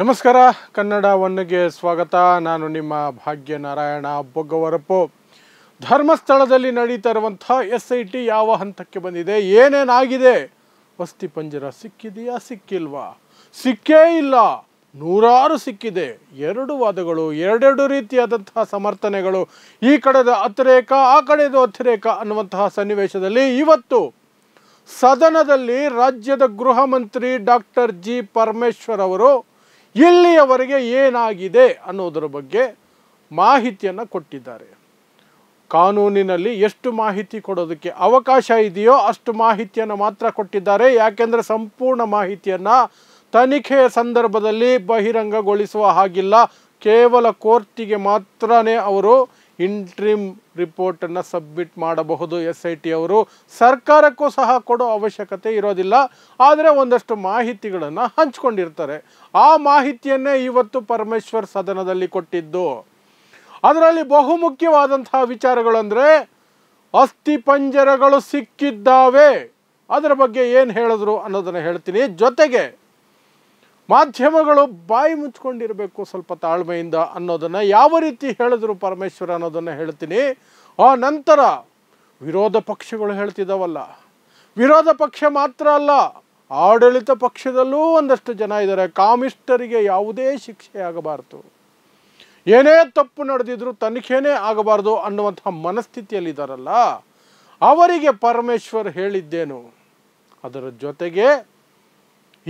ನಮಸ್ಕಾರ ಕನ್ನಡ ಒನ್ಗೆ ಸ್ವಾಗತ. ನಾನು ನಿಮ್ಮ ಭಾಗ್ಯನಾರಾಯಣ ಬೊಗ್ಗವರಪು. ಧರ್ಮಸ್ಥಳದಲ್ಲಿ ನಡೀತಾ ಇರುವಂಥ SIT ಯಾವ ಹಂತಕ್ಕೆ ಬಂದಿದೆ, ಏನೇನಾಗಿದೆ, ಅಸ್ಥಿಪಂಜರ ಸಿಕ್ಕಿದೆಯಾ ಸಿಕ್ಕಿಲ್ವಾ, ಸಿಕ್ಕೇ ಇಲ್ಲ, ನೂರಾರು ಸಿಕ್ಕಿದೆ, ಎರಡು ವಾದಗಳು, ಎರಡೆರಡು ರೀತಿಯಾದಂತಹ ಸಮರ್ಥನೆಗಳು, ಈ ಕಡೆದ ಅತಿರೇಕ ಆ ಕಡೆದು ಅತಿರೇಕ ಅನ್ನುವಂತಹ ಸನ್ನಿವೇಶದಲ್ಲಿ ಇವತ್ತು ಸದನದಲ್ಲಿ ರಾಜ್ಯದ ಗೃಹ ಮಂತ್ರಿ ಡಾಕ್ಟರ್ G. ಪರಮೇಶ್ವರ್ ಅವರು ಇಲ್ಲಿಯವರೆಗೆ ಏನಾಗಿದೆ ಅನ್ನೋದರ ಬಗ್ಗೆ ಮಾಹಿತಿಯನ್ನು ಕೊಟ್ಟಿದ್ದಾರೆ. ಕಾನೂನಿನಲ್ಲಿ ಎಷ್ಟು ಮಾಹಿತಿ ಕೊಡೋದಕ್ಕೆ ಅವಕಾಶ ಇದೆಯೋ ಅಷ್ಟು ಮಾಹಿತಿಯನ್ನು ಮಾತ್ರ ಕೊಟ್ಟಿದ್ದಾರೆ. ಯಾಕೆಂದರೆ ಸಂಪೂರ್ಣ ಮಾಹಿತಿಯನ್ನು ತನಿಖೆಯ ಸಂದರ್ಭದಲ್ಲಿ ಬಹಿರಂಗಗೊಳಿಸುವ ಹಾಗಿಲ್ಲ. ಕೇವಲ ಕೋರ್ಟಿಗೆ ಮಾತ್ರನೇ ಅವರು ಇಂಟ್ರಿಮ್ ರಿಪೋರ್ಟನ್ನು ಸಬ್ಮಿಟ್ ಮಾಡಬಹುದು. SIT ಅವರು ಸರ್ಕಾರಕ್ಕೂ ಸಹ ಕೊಡೋ ಅವಶ್ಯಕತೆ ಇರೋದಿಲ್ಲ. ಆದರೆ ಒಂದಷ್ಟು ಮಾಹಿತಿಗಳನ್ನು ಹಂಚ್ಕೊಂಡಿರ್ತಾರೆ. ಆ ಮಾಹಿತಿಯನ್ನೇ ಇವತ್ತು ಪರಮೇಶ್ವರ್ ಸದನದಲ್ಲಿ ಕೊಟ್ಟಿದ್ದು. ಅದರಲ್ಲಿ ಬಹುಮುಖ್ಯವಾದಂತಹ ವಿಚಾರಗಳು ಅಂದರೆ ಅಸ್ಥಿಪಂಜರಗಳು ಸಿಕ್ಕಿದ್ದಾವೆ. ಅದರ ಬಗ್ಗೆ ಏನು ಹೇಳಿದ್ರು ಅನ್ನೋದನ್ನು ಹೇಳ್ತೀನಿ. ಜೊತೆಗೆ ಮಾಧ್ಯಮಗಳು ಬಾಯಿ ಮುಚ್ಕೊಂಡಿರಬೇಕು ಸ್ವಲ್ಪ ತಾಳ್ಮೆಯಿಂದ ಅನ್ನೋದನ್ನು ಯಾವ ರೀತಿ ಹೇಳಿದ್ರು ಪರಮೇಶ್ವರ್ ಅನ್ನೋದನ್ನು ಹೇಳ್ತೀನಿ. ಆ ನಂತರ ವಿರೋಧ ಪಕ್ಷಗಳು ಹೇಳ್ತಿದ್ದಾವಲ್ಲ, ವಿರೋಧ ಪಕ್ಷ ಮಾತ್ರ ಅಲ್ಲ, ಆಡಳಿತ ಪಕ್ಷದಲ್ಲೂ ಒಂದಷ್ಟು ಜನ ಇದ್ದಾರೆ. ಕಾಮಿಸ್ಟರಿಗೆ ಯಾವುದೇ ಶಿಕ್ಷೆ ಆಗಬಾರ್ದು, ಏನೇ ತಪ್ಪು ನಡೆದಿದ್ರು ತನಿಖೆನೇ ಆಗಬಾರ್ದು ಅನ್ನುವಂಥ ಮನಸ್ಥಿತಿಯಲ್ಲಿದ್ದಾರಲ್ಲ, ಅವರಿಗೆ ಪರಮೇಶ್ವರ್ ಹೇಳಿದ್ದೇನು. ಅದರ ಜೊತೆಗೆ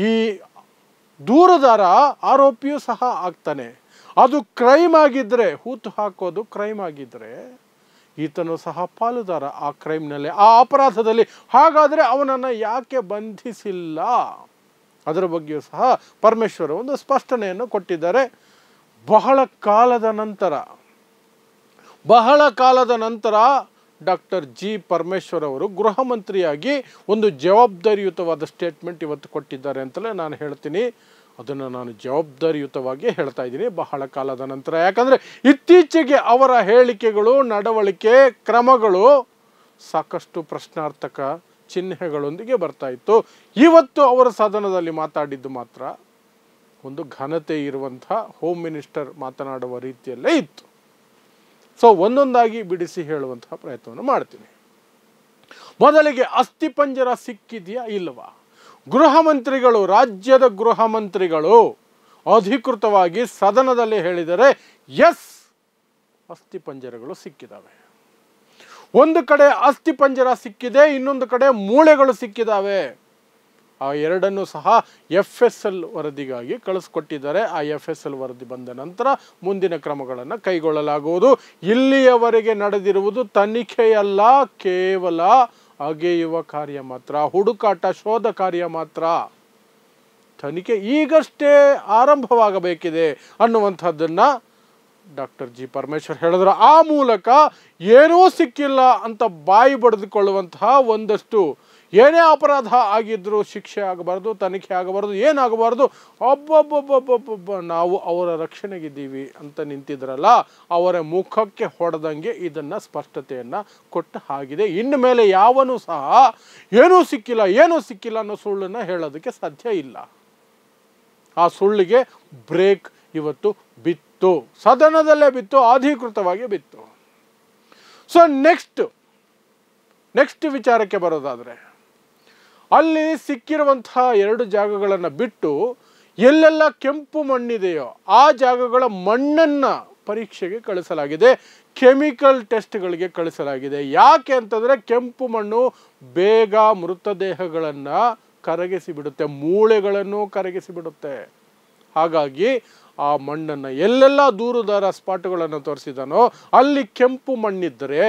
ಈ ದೂರುದಾರ ಆರೋಪಿಯೂ ಸಹ ಆಗ್ತಾನೆ. ಅದು ಕ್ರೈಮ್ ಆಗಿದ್ದರೆ, ಹೂತು ಹಾಕೋದು ಕ್ರೈಮ್ ಆಗಿದ್ದರೆ ಈತನು ಸಹ ಪಾಲುದಾರ ಆ ಕ್ರೈಮ್ನಲ್ಲಿ, ಆ ಅಪರಾಧದಲ್ಲಿ. ಹಾಗಾದರೆ ಅವನನ್ನು ಯಾಕೆ ಬಂಧಿಸಿಲ್ಲ? ಅದರ ಬಗ್ಗೆಯೂ ಸಹ ಪರಮೇಶ್ವರ್ ಒಂದು ಸ್ಪಷ್ಟನೆಯನ್ನು ಕೊಟ್ಟಿದ್ದಾರೆ. ಬಹಳ ಕಾಲದ ನಂತರ ಡಾಕ್ಟರ್ G. ಪರಮೇಶ್ವರ್ ಅವರು ಗೃಹ ಮಂತ್ರಿಯಾಗಿ ಒಂದು ಜವಾಬ್ದಾರಿಯುತವಾದ ಸ್ಟೇಟ್ಮೆಂಟ್ ಇವತ್ತು ಕೊಟ್ಟಿದ್ದಾರೆ ಅಂತಲೇ ನಾನು ಹೇಳ್ತೀನಿ. ಅದನ್ನು ನಾನು ಜವಾಬ್ದಾರಿಯುತವಾಗಿ ಹೇಳ್ತಾ ಇದ್ದೀನಿ, ಬಹಳ ಕಾಲದ ನಂತರ. ಯಾಕಂದರೆ ಇತ್ತೀಚೆಗೆ ಅವರ ಹೇಳಿಕೆಗಳು, ನಡವಳಿಕೆ, ಕ್ರಮಗಳು ಸಾಕಷ್ಟು ಪ್ರಶ್ನಾರ್ಥಕ ಚಿಹ್ನೆಗಳೊಂದಿಗೆ ಬರ್ತಾ ಇತ್ತು. ಇವತ್ತು ಅವರ ಸದನದಲ್ಲಿ ಮಾತಾಡಿದ್ದು ಮಾತ್ರ ಒಂದು ಘನತೆ ಇರುವಂಥ ಹೋಮ್ ಮಿನಿಸ್ಟರ್ ಮಾತನಾಡುವ ರೀತಿಯಲ್ಲೇ ಇತ್ತು. ಸೊ ಒಂದೊಂದಾಗಿ ಬಿಡಿಸಿ ಹೇಳುವಂತಹ ಪ್ರಯತ್ನವನ್ನು ಮಾಡ್ತೀನಿ. ಮೊದಲಿಗೆ ಅಸ್ಥಿಪಂಜರ ಸಿಕ್ಕಿದೆಯಾ ಇಲ್ಲವಾ? ಗೃಹ ಮಂತ್ರಿಗಳು, ರಾಜ್ಯದ ಗೃಹ ಮಂತ್ರಿಗಳು ಅಧಿಕೃತವಾಗಿ ಸದನದಲ್ಲಿ ಹೇಳಿದರೆ ಎಸ್, ಅಸ್ಥಿಪಂಜರಗಳು ಸಿಕ್ಕಿದ್ದಾವೆ. ಒಂದು ಕಡೆ ಅಸ್ಥಿಪಂಜರ ಸಿಕ್ಕಿದೆ, ಇನ್ನೊಂದು ಕಡೆ ಮೂಳೆಗಳು ಸಿಕ್ಕಿದ್ದಾವೆ. ಆ ಎರಡನ್ನು ಸಹ FSL ವರದಿಗಾಗಿ ಕಳಿಸ್ಕೊಟ್ಟಿದ್ದಾರೆ. ಆ FSL ವರದಿ ಬಂದ ನಂತರ ಮುಂದಿನ ಕ್ರಮಗಳನ್ನು ಕೈಗೊಳ್ಳಲಾಗುವುದು. ಇಲ್ಲಿಯವರೆಗೆ ನಡೆದಿರುವುದು ತನಿಖೆಯಲ್ಲ, ಕೇವಲ ಅಗೆಯುವ ಕಾರ್ಯ ಮಾತ್ರ, ಹುಡುಕಾಟ ಶೋಧ ಕಾರ್ಯ ಮಾತ್ರ. ತನಿಖೆ ಈಗಷ್ಟೇ ಆರಂಭವಾಗಬೇಕಿದೆ ಅನ್ನುವಂಥದ್ದನ್ನು ಡಾಕ್ಟರ್ G. ಪರಮೇಶ್ವರ್ ಹೇಳಿದ್ರು. ಆ ಮೂಲಕ ಏನೂ ಸಿಕ್ಕಿಲ್ಲ ಅಂತ ಬಾಯಿ ಬಡಿದುಕೊಳ್ಳುವಂತಹ ಒಂದಷ್ಟು, ಏನೇ ಅಪರಾಧ ಆಗಿದ್ರೂ ಶಿಕ್ಷೆ ಆಗಬಾರ್ದು, ತನಿಖೆ ಆಗಬಾರ್ದು, ಏನಾಗಬಾರ್ದು, ಒಬ್ಬೊಬ್ಬೊಬ್ಬೊಬ್ಬೊಬ್ಬ ನಾವು ಅವರ ರಕ್ಷಣೆಗಿದ್ದೀವಿ ಅಂತ ನಿಂತಿದ್ರಲ್ಲ, ಅವರ ಮುಖಕ್ಕೆ ಹೊಡೆದಂಗೆ ಇದನ್ನು ಸ್ಪಷ್ಟತೆಯನ್ನು ಕೊಟ್ಟ ಹಾಗಿದೆ. ಇನ್ನು ಮೇಲೆ ಯಾವನೂ ಸಹ ಏನೂ ಸಿಕ್ಕಿಲ್ಲ ಅನ್ನೋ ಸುಳ್ಳನ್ನು ಹೇಳೋದಕ್ಕೆ ಸಾಧ್ಯ ಇಲ್ಲ. ಆ ಸುಳ್ಳಿಗೆ ಬ್ರೇಕ್ ಇವತ್ತು ಬಿತ್ತು, ಸದನದಲ್ಲೇ ಬಿತ್ತು, ಅಧಿಕೃತವಾಗಿ ಬಿತ್ತು. ಸೊ ನೆಕ್ಸ್ಟ್ ವಿಚಾರಕ್ಕೆ ಬರೋದಾದರೆ, ಅಲ್ಲಿ ಸಿಕ್ಕಿರುವಂತಹ ಎರಡು ಜಾಗಗಳನ್ನು ಬಿಟ್ಟು ಎಲ್ಲೆಲ್ಲ ಕೆಂಪು ಮಣ್ಣಿದೆಯೋ ಆ ಜಾಗಗಳ ಮಣ್ಣನ್ನು ಪರೀಕ್ಷೆಗೆ ಕಳಿಸಲಾಗಿದೆ, ಕೆಮಿಕಲ್ ಟೆಸ್ಟ್ಗಳಿಗೆ ಕಳಿಸಲಾಗಿದೆ. ಯಾಕೆ ಅಂತಂದರೆ ಕೆಂಪು ಮಣ್ಣು ಬೇಗ ಮೃತದೇಹಗಳನ್ನು ಕರಗಿಸಿಬಿಡುತ್ತೆ, ಮೂಳೆಗಳನ್ನು ಕರಗಿಸಿಬಿಡುತ್ತೆ. ಹಾಗಾಗಿ ಆ ಮಣ್ಣನ್ನು ಎಲ್ಲೆಲ್ಲ ದೂರುದಾರ ಸ್ಪಾಟ್ಗಳನ್ನು ತೋರಿಸಿದಾನೋ ಅಲ್ಲಿ ಕೆಂಪು ಮಣ್ಣಿದ್ದರೆ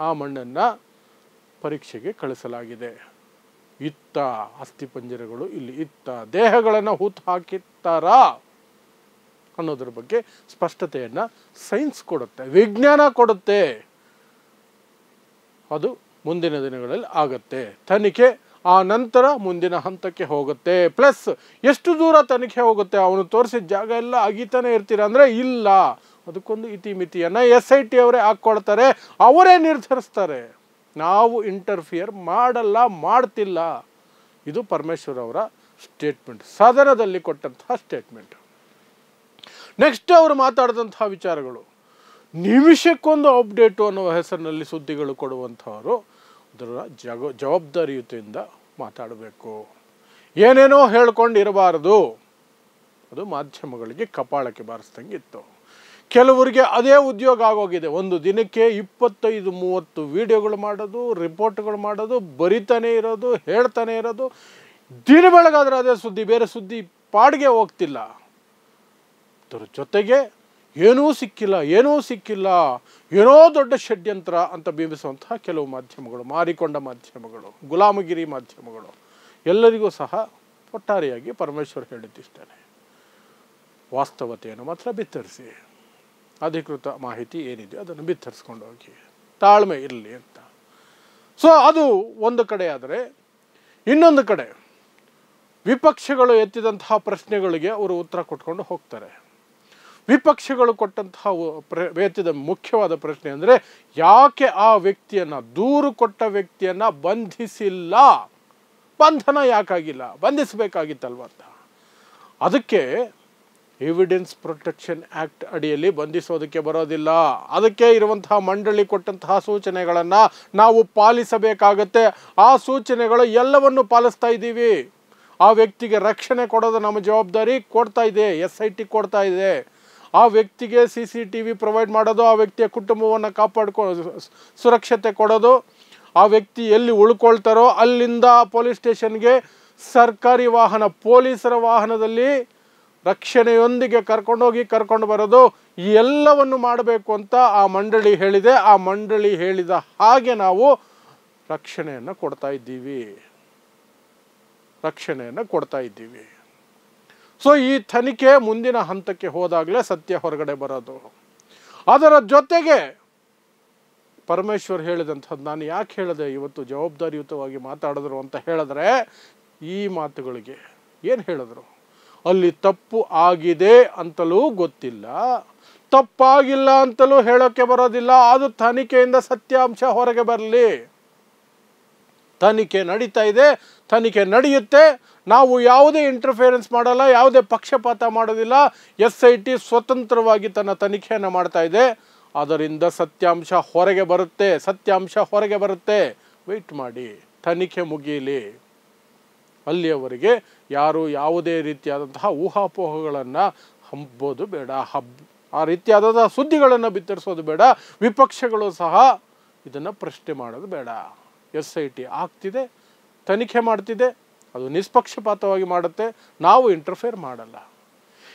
ಆ ಮಣ್ಣನ್ನು ಪರೀಕ್ಷೆಗೆ ಕಳಿಸಲಾಗಿದೆ. ಇತ್ತ ಅಸ್ಥಿಪಂಜರಗಳು ಇಲ್ಲಿ ಇತ್ತ ದೇಹಗಳನ್ನು ಹೂತು ಹಾಕಿತ್ತಾರಾ ಅನ್ನೋದ್ರ ಬಗ್ಗೆ ಸ್ಪಷ್ಟತೆಯನ್ನು ಸೈನ್ಸ್ ಕೊಡುತ್ತೆ, ವಿಜ್ಞಾನ ಕೊಡುತ್ತೆ. ಅದು ಮುಂದಿನ ದಿನಗಳಲ್ಲಿ ಆಗತ್ತೆ. ತನಿಖೆ ಆ ನಂತರ ಮುಂದಿನ ಹಂತಕ್ಕೆ ಹೋಗುತ್ತೆ. ಪ್ಲಸ್ ಎಷ್ಟು ದೂರ ತನಿಖೆ ಹೋಗುತ್ತೆ, ಅವನು ತೋರಿಸಿದ ಜಾಗ ಎಲ್ಲ ಅಗಿತಾನೆ ಇರ್ತೀರ ಅಂದರೆ ಇಲ್ಲ, ಅದಕ್ಕೊಂದು ಇತಿಮಿತಿಯನ್ನು SIT ಅವರೇ ಹಾಕ್ಕೊಳ್ತಾರೆ, ಅವರೇ ನಿರ್ಧರಿಸ್ತಾರೆ. ನಾವು ಇಂಟರ್ಫಿಯರ್ ಮಾಡಲ್ಲ, ಮಾಡ್ತಿಲ್ಲ. ಇದು ಪರಮೇಶ್ವರ್ ಅವರ ಸ್ಟೇಟ್ಮೆಂಟ್, ಸದನದಲ್ಲಿ ಕೊಟ್ಟಂತಹ ಸ್ಟೇಟ್ಮೆಂಟ್. ನೆಕ್ಸ್ಟ್ ಅವರು ಮಾತಾಡಿದಂತಹ ವಿಚಾರಗಳು, ನಿಮಿಷಕ್ಕೊಂದು ಅಪ್ಡೇಟು ಅನ್ನುವ ಹೆಸರಿನಲ್ಲಿ ಸುದ್ದಿಗಳು ಕೊಡುವಂಥವರು ಅದರ ಜವಾಬ್ದಾರಿಯುತಿಯಿಂದ ಮಾತಾಡಬೇಕು. ಏನೇನೋ ಹೇಳ್ಕೊಂಡಿರಬಾರದು. ಅದು ಮಾಧ್ಯಮಗಳಿಗೆ ಕಪಾಳಕ್ಕೆ ಬಾರಿಸ್ದಂಗೆ ಇತ್ತು. ಕೆಲವರಿಗೆ ಅದೇ ಉದ್ಯೋಗ ಆಗೋಗಿದೆ. ಒಂದು ದಿನಕ್ಕೆ 25-30 ವಿಡಿಯೋಗಳು ಮಾಡೋದು, ರಿಪೋರ್ಟ್ಗಳು ಮಾಡೋದು, ಬರಿತಾನೆ ಇರೋದು, ಹೇಳ್ತಾನೆ ಇರೋದು. ದಿನ ಬೆಳಗಾದ್ರೆ ಅದೇ ಸುದ್ದಿ, ಬೇರೆ ಸುದ್ದಿ ಪಾಡಿಗೆ ಹೋಗ್ತಿಲ್ಲ. ಅದರ ಜೊತೆಗೆ ಏನೂ ಸಿಕ್ಕಿಲ್ಲ, ಏನೋ ದೊಡ್ಡ ಷಡ್ಯಂತ್ರ ಅಂತ ಬಿಂಬಿಸುವಂತಹ ಕೆಲವು ಮಾಧ್ಯಮಗಳು, ಮಾರಿಕೊಂಡ ಮಾಧ್ಯಮಗಳು, ಗುಲಾಮಗಿರಿ ಮಾಧ್ಯಮಗಳು, ಎಲ್ಲರಿಗೂ ಸಹ ಒಟ್ಟಾರೆಯಾಗಿ ಪರಮೇಶ್ವರ್ ಹೇಳಿದ್ದಿಷ್ಟೇನೆ, ವಾಸ್ತವತೆಯನ್ನು ಮಾತ್ರ ಬಿತ್ತರಿಸಿ, ಅಧಿಕೃತ ಮಾಹಿತಿ ಏನಿದೆ ಅದನ್ನು ಬಿತ್ತರಿಸ್ಕೊಂಡು ಹೋಗಿ, ತಾಳ್ಮೆ ಇರಲಿ ಅಂತ. ಸೊ ಅದು ಒಂದು ಕಡೆ. ಆದರೆ ಇನ್ನೊಂದು ಕಡೆ ವಿಪಕ್ಷಗಳು ಎತ್ತಿದಂತಹ ಪ್ರಶ್ನೆಗಳಿಗೆ ಅವರು ಉತ್ತರ ಕೊಟ್ಕೊಂಡು ಹೋಗ್ತಾರೆ. ವಿಪಕ್ಷಗಳು ಕೊಟ್ಟಂತಹ ಎತ್ತಿದ ಮುಖ್ಯವಾದ ಪ್ರಶ್ನೆ ಅಂದರೆ, ಯಾಕೆ ಆ ವ್ಯಕ್ತಿಯನ್ನು, ದೂರು ಕೊಟ್ಟ ವ್ಯಕ್ತಿಯನ್ನು ಬಂಧಿಸಿಲ್ಲ? ಬಂಧನ ಯಾಕಾಗಿಲ್ಲ? ಬಂಧಿಸಬೇಕಾಗಿತ್ತಲ್ವ ಅಂತ. ಅದಕ್ಕೆ ಎವಿಡೆನ್ಸ್ ಪ್ರೊಟೆಕ್ಷನ್ ಆ್ಯಕ್ಟ್ ಅಡಿಯಲ್ಲಿ ಬಂಧಿಸೋದಕ್ಕೆ ಬರೋದಿಲ್ಲ. ಅದಕ್ಕೆ ಇರುವಂತಹ ಮಂಡಳಿ ಕೊಟ್ಟಂತಹ ಸೂಚನೆಗಳನ್ನು ನಾವು ಪಾಲಿಸಬೇಕಾಗತ್ತೆ. ಆ ಸೂಚನೆಗಳು ಎಲ್ಲವನ್ನು ಪಾಲಿಸ್ತಾ ಇದ್ದೀವಿ. ಆ ವ್ಯಕ್ತಿಗೆ ರಕ್ಷಣೆ ಕೊಡೋದು ನಮ್ಮ ಜವಾಬ್ದಾರಿ ಕೊಡ್ತಾ ಇದೆ, SIT ಕೊಡ್ತಾ ಇದೆ. ಆ ವ್ಯಕ್ತಿಗೆ CCTV ಪ್ರೊವೈಡ್ ಮಾಡೋದು, ಆ ವ್ಯಕ್ತಿಯ ಕುಟುಂಬವನ್ನು ಸುರಕ್ಷತೆ ಕೊಡೋದು, ಆ ವ್ಯಕ್ತಿ ಎಲ್ಲಿ ಉಳ್ಕೊಳ್ತಾರೋ ಅಲ್ಲಿಂದ ಪೊಲೀಸ್ ಸ್ಟೇಷನ್ಗೆ ಸರ್ಕಾರಿ ವಾಹನ, ಪೊಲೀಸರ ವಾಹನದಲ್ಲಿ ರಕ್ಷಣೆಯೊಂದಿಗೆ ಕರ್ಕೊಂಡು ಬರೋದು, ಈ ಎಲ್ಲವನ್ನು ಮಾಡಬೇಕು ಅಂತ ಆ ಮಂಡಳಿ ಹೇಳಿದೆ. ಆ ಮಂಡಳಿ ಹೇಳಿದ ಹಾಗೆ ನಾವು ರಕ್ಷಣೆಯನ್ನು ಕೊಡ್ತಾ ಇದ್ದೀವಿ. ಸೊ ಈ ತನಿಖೆ ಮುಂದಿನ ಹಂತಕ್ಕೆ ಹೋದಾಗಲೇ ಸತ್ಯ ಹೊರಗಡೆ ಬರೋದು. ಅದರ ಜೊತೆಗೆ ಪರಮೇಶ್ವರ್ ಹೇಳಿದಂಥದ್ದು, ನಾನು ಯಾಕೆ ಹೇಳಿದೆ ಇವತ್ತು ಜವಾಬ್ದಾರಿಯುತವಾಗಿ ಮಾತಾಡಿದ್ರು ಅಂತ ಹೇಳಿದ್ರೆ, ಈ ಮಾತುಗಳಿಗೆ ಏನು ಹೇಳಿದ್ರು, ಅಲ್ಲಿ ತಪ್ಪು ಆಗಿದೆ ಅಂತಲೂ ಗೊತ್ತಿಲ್ಲ, ತಪ್ಪಾಗಿಲ್ಲ ಅಂತಲೂ ಹೇಳೋಕ್ಕೆ ಬರೋದಿಲ್ಲ. ಅದು ತನಿಖೆಯಿಂದ ಸತ್ಯಾಂಶ ಹೊರಗೆ ಬರಲಿ. ತನಿಖೆ ನಡೀತಾ ಇದೆ, ತನಿಖೆ ನಡೆಯುತ್ತೆ. ನಾವು ಯಾವುದೇ ಇಂಟರ್ಫಿಯರೆನ್ಸ್ ಮಾಡಲ್ಲ, ಯಾವುದೇ ಪಕ್ಷಪಾತ ಮಾಡೋದಿಲ್ಲ. SIT ಸ್ವತಂತ್ರವಾಗಿ ತನ್ನ ತನಿಖೆಯನ್ನು ಮಾಡ್ತಾ ಇದೆ. ಅದರಿಂದ ಸತ್ಯಾಂಶ ಹೊರಗೆ ಬರುತ್ತೆ. ವೆಯ್ಟ್ ಮಾಡಿ, ತನಿಖೆ ಮುಗಿಯಲಿ. ಅಲ್ಲಿಯವರೆಗೆ ಯಾರು ಯಾವುದೇ ರೀತಿಯಾದಂತಹ ಊಹಾಪೋಹಗಳನ್ನು ಹಂಬೋದು ಬೇಡ, ಆ ರೀತಿಯಾದಂತಹ ಸುದ್ದಿಗಳನ್ನು ಬಿತ್ತರಿಸೋದು ಬೇಡ. ವಿಪಕ್ಷಗಳು ಸಹ ಇದನ್ನು ಪ್ರಶ್ನೆ ಮಾಡೋದು ಬೇಡ. SIT ಆಗ್ತಿದೆ, ತನಿಖೆ ಮಾಡ್ತಿದೆ, ಅದು ನಿಷ್ಪಕ್ಷಪಾತವಾಗಿ ಮಾಡುತ್ತೆ, ನಾವು ಇಂಟರ್ಫಿಯರ್ ಮಾಡಲ್ಲ.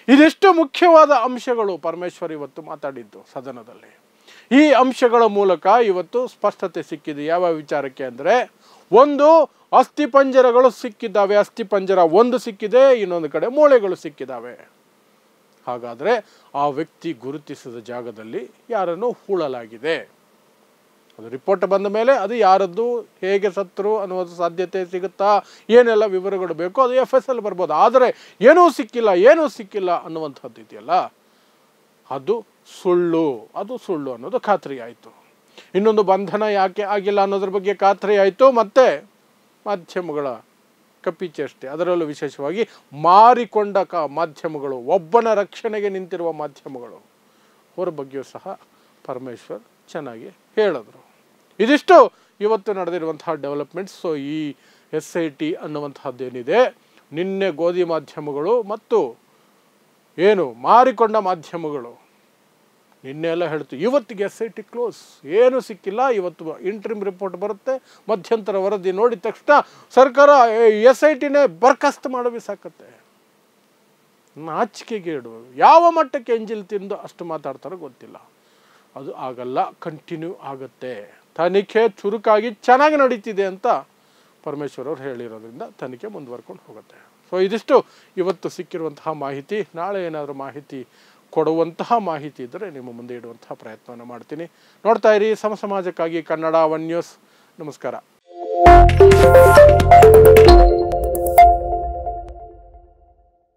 ಇದಿಷ್ಟು ಮುಖ್ಯವಾದ ಅಂಶಗಳು ಪರಮೇಶ್ವರ್ ಇವತ್ತು ಮಾತಾಡಿದ್ದು ಸದನದಲ್ಲಿ. ಈ ಅಂಶಗಳ ಮೂಲಕ ಇವತ್ತು ಸ್ಪಷ್ಟತೆ ಸಿಕ್ಕಿದೆ. ಯಾವ ವಿಚಾರಕ್ಕೆ ಅಂದರೆ, ಒಂದು, ಅಸ್ಥಿಪಂಜರಗಳು ಸಿಕ್ಕಿದ್ದಾವೆ. ಅಸ್ಥಿಪಂಜರ ಒಂದು ಸಿಕ್ಕಿದೆ, ಇನ್ನೊಂದು ಕಡೆ ಮೂಳೆಗಳು ಸಿಕ್ಕಿದ್ದಾವೆ. ಹಾಗಾದರೆ ಆ ವ್ಯಕ್ತಿ ಗುರುತಿಸಿದ ಜಾಗದಲ್ಲಿ ಯಾರನ್ನು ಹೂಳಲಾಗಿದೆ. ಅದು ರಿಪೋರ್ಟ್ ಬಂದ ಮೇಲೆ ಅದು ಯಾರದ್ದು, ಹೇಗೆ ಸತ್ತರು ಅನ್ನೋದು ಸಾಧ್ಯತೆ ಸಿಗುತ್ತಾ, ಏನೆಲ್ಲ ವಿವರಗಳು ಬೇಕೋ ಅದು FSL ಬರ್ಬೋದು. ಆದರೆ ಏನೂ ಸಿಕ್ಕಿಲ್ಲ ಅನ್ನುವಂಥದ್ದು ಇದೆಯಲ್ಲ, ಅದು ಸುಳ್ಳು ಅನ್ನೋದು ಖಾತ್ರಿ ಆಯಿತು. ಇನ್ನೊಂದು, ಬಂಧನ ಯಾಕೆ ಆಗಿಲ್ಲ ಅನ್ನೋದ್ರ ಬಗ್ಗೆ ಖಾತ್ರಿ ಆಯಿತು. ಮತ್ತು ಮಾಧ್ಯಮಗಳ ಕಪಿಚೇಷ್ಟೆ, ಅದರಲ್ಲೂ ವಿಶೇಷವಾಗಿ ಮಾರಿಕೊಂಡ ಮಾಧ್ಯಮಗಳು, ಒಬ್ಬನ ರಕ್ಷಣೆಗೆ ನಿಂತಿರುವ ಮಾಧ್ಯಮಗಳು, ಅವರ ಬಗ್ಗೆಯೂ ಸಹ ಪರಮೇಶ್ವರ್ ಚೆನ್ನಾಗಿ ಹೇಳಿದ್ರು. ಇದಿಷ್ಟು ಇವತ್ತು ನಡೆದಿರುವಂತಹ ಡೆವಲಪ್ಮೆಂಟ್ಸ್. ಸೊ ಈ SIT ಅನ್ನುವಂತಹದ್ದೇನಿದೆ, ನಿನ್ನೆ ಗೋಧಿ ಮಾಧ್ಯಮಗಳು ಮತ್ತು ಏನು ಮಾರಿಕೊಂಡ ಮಾಧ್ಯಮಗಳು ನಿನ್ನೆ ಎಲ್ಲ ಹೇಳ್ತು, ಇವತ್ತಿಗೆ SIT ಕ್ಲೋಸ್, ಏನೂ ಸಿಕ್ಕಿಲ್ಲ. ಇವತ್ತು ಇಂಟ್ರಿಮ್ ರಿಪೋರ್ಟ್ ಬರುತ್ತೆ, ಮಧ್ಯಂತರ ವರದಿ ನೋಡಿದ ತಕ್ಷಣ ಸರ್ಕಾರ SITನೇ ಬರ್ಖಾಸ್ತು ಮಾಡೋ ಸಾಕತ್ತೆ. ನಾಚಿಕೆಗೇಡು. ಯಾವ ಮಟ್ಟಕ್ಕೆ ಎಂಜಿಲ್ ತಿಂದು ಅಷ್ಟು ಮಾತಾಡ್ತಾರೋ ಗೊತ್ತಿಲ್ಲ. ಅದು ಆಗಲ್ಲ, ಕಂಟಿನ್ಯೂ ಆಗುತ್ತೆ. ತನಿಖೆ ಚುರುಕಾಗಿ ಚೆನ್ನಾಗಿ ನಡೀತಿದೆ ಅಂತ ಪರಮೇಶ್ವರ್ ಅವರು ಹೇಳಿರೋದ್ರಿಂದ ತನಿಖೆ ಮುಂದುವರ್ಕೊಂಡು ಹೋಗುತ್ತೆ. ಸೊ ಇದಿಷ್ಟು ಇವತ್ತು ಸಿಕ್ಕಿರುವಂತಹ ಮಾಹಿತಿ. ನಾಳೆ ಏನಾದರೂ ಮಾಹಿತಿ ಕೊಡುವಂತಹ ಮಾಹಿತಿ ಇದ್ದರೆ ನಿಮ್ಮ ಮುಂದೆ ಇಡುವಂತಹ ಪ್ರಯತ್ನವನ್ನು ಮಾಡ್ತೀನಿ. ನೋಡ್ತಾ ಇರಿ ಸಮಾಜಕ್ಕಾಗಿ ಕನ್ನಡ 1 ನ್ಯೂಸ್. ನಮಸ್ಕಾರ.